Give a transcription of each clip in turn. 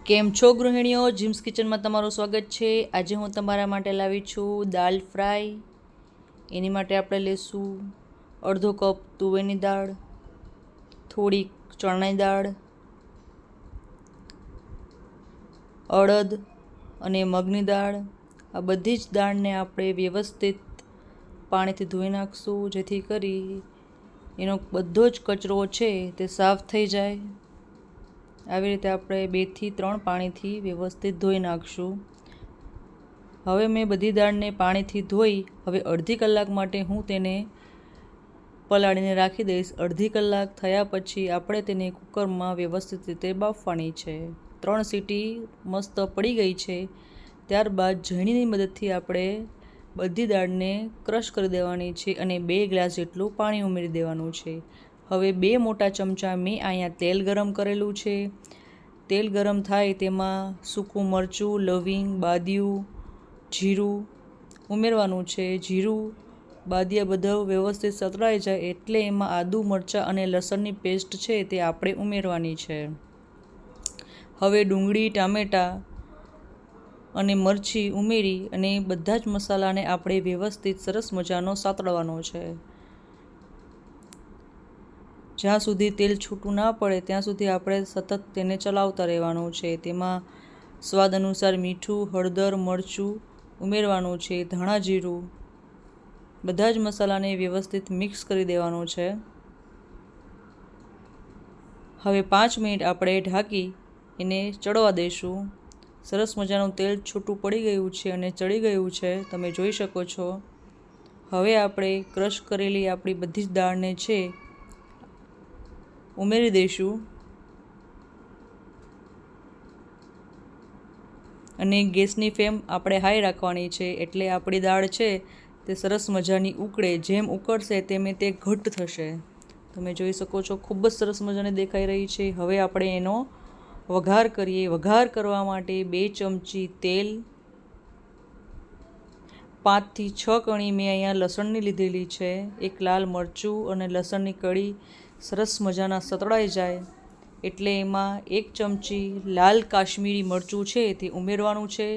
કેમ છો ગૃહિણીઓ? જીમ્સ કિચનમાં તમારું સ્વાગત છે। આજે હું તમારા માટે લાવી છું દાલ ફ્રાય। એની માટે આપણે લઈશું અડધો કપ તુવેરની દાળ, થોડીક ચણાની દાળ, અડદ અને મગની દાળ। આ બધી જ દાળને આપણે વ્યવસ્થિત પાણીથી ધોઈ નાખશું, જેથી કરી એનો બધો જ કચરો છે તે સાફ થઈ જાય। આવી રીતે આપણે 2 થી 3 પાણીથી વ્યવસ્થિત ધોઈ નાખશું। હવે મેં બધી દાળને પાણીથી ધોઈ હવે અડધી કલાક માટે હું તેને પલાળીને રાખી દઈશ। અડધી કલાક થયા પછી આપણે તેને કુકરમાં વ્યવસ્થિત રીતે બાફવાની છે। 3 સીટી મસ્ત પડી ગઈ છે। ત્યારબાદ ઝણીની મદદથી આપણે બધી દાળને ક્રશ કરી દેવાની છે અને 2 ગ્લાસ જેટલું પાણી ઉમેરી દેવાનું છે। હવે 2 મોટા ચમચા મેં અહીંયા તેલ ગરમ કરેલું છે। તેલ ગરમ થાય તેમાં સૂકું મરચું, લવિંગ, બાદિયું, જીરું ઉમેરવાનું છે। જીરું, બાદિયા બધું વ્યવસ્થિત સતળાઈ જાય એટલે એમાં આદુ, મરચાં અને લસણની પેસ્ટ છે તે આપણે ઉમેરવાની છે। હવે ડુંગળી, ટામેટાં અને મરચી ઉમેરી અને બધા જ મસાલાને આપણે વ્યવસ્થિત સરસ મજાનો સાતળવાનો છે। જ્યાં સુધી તેલ છૂટું ના પડે ત્યાં સુધી આપણે સતત તેને ચલાવતા રહેવાનું છે। તેમાં સ્વાદ અનુસાર મીઠું, હળદર, મરચું ઉમેરવાનું છે, ધાણા જીરું, બધા જ મસાલાને વ્યવસ્થિત મિક્સ કરી દેવાનું છે। હવે 5 મિનિટ આપણે ઢાંકી એને ચડવા દઈશું। સરસ મજાનું તેલ છૂટું પડી ગયું છે અને ચડી ગયું છે, તમે જોઈ શકો છો। હવે આપણે ક્રશ કરેલી આપણી બધી જ દાળને છે ઉમેરી દઈશું અને ગેસની ફ્લેમ આપણે હાઈ રાખવાની છે, એટલે આપણી દાળ છે તે સરસ મજાની ઉકળે। જેમ ઉકળશે તેમ તે ઘટ્ટ થશે। તમે જોઈ શકો છો ખૂબ જ સરસ મજાની દેખાઈ રહી છે। હવે આપણે એનો વઘાર કરીએ। વઘાર કરવા માટે 2 ચમચી તેલ, 5 થી 6 કણી મેં અહીંયા લસણની લીધેલી છે, 1 લાલ મરચું અને લસણની કળી સરસ મજાના સતળાઈ જાય એટલે એમાં 1 ચમચી લાલ કાશ્મીરી મરચું છે તે ઉમેરવાનું છે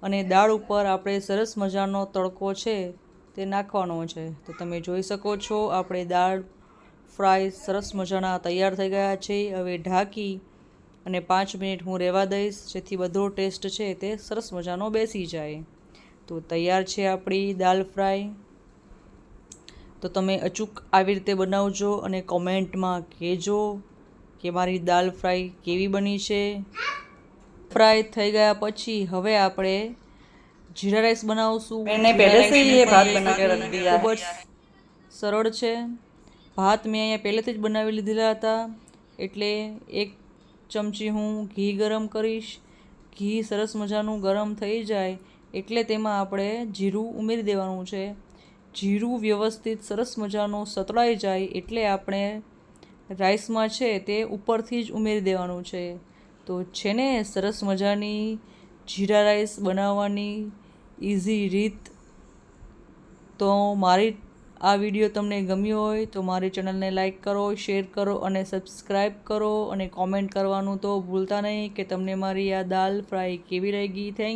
અને દાળ ઉપર આપણે સરસ મજાનો તડકો છે તે નાખવાનો છે। તો તમે જોઈ શકો છો આપણે દાળ ફ્રાય સરસ મજાના તૈયાર થઈ ગયા છે। હવે ઢાંકી અને 5 મિનિટ હું રહેવા દઈશ, જેથી બધો ટેસ્ટ છે તે સરસ મજાનો બેસી જાય। તો તૈયાર છે આપણી દાલ ફ્રાય। તો તમે અચૂક આવી રીતે બનાવજો અને કોમેન્ટમાં કહેજો કે મારી દાલ ફ્રાય કેવી બની છે। ફ્રાય થઈ ગયા પછી હવે આપણે જીરા રાઈસ બનાવશું। मैंने पहले से ही ये भात बना के रख दिया ખૂબ है। જ સરળ છે। ભાત મેં અહીંયા પહેલેથી જ બનાવી લીધેલા હતા, એટલે 1 ચમચી હું ઘી ગરમ કરીશ। ઘી સરસ મજાનું ગરમ થઈ જાય એટલે તેમાં આપણે જીરું ઉમેરી દેવાનું છે। જીરું વ્યવસ્થિત સરસ મજાનું સતળાઈ જાય એટલે આપણે રાઈસમાં છે તે ઉપરથી જ ઉમેરી દેવાનું છે। તો છે ને સરસ મજાની જીરા રાઈસ બનાવવાની ઇઝી રીત। તો મારી આ વિડીયો તમને ગમ્યો હોય તો મારી ચેનલને લાઈક કરો, શેર કરો અને સબસ્ક્રાઈબ કરો અને કોમેન્ટ કરવાનું તો ભૂલતા નહીં કે તમને મારી આ દાલ ફ્રાય કેવી લાગી। થેન્ક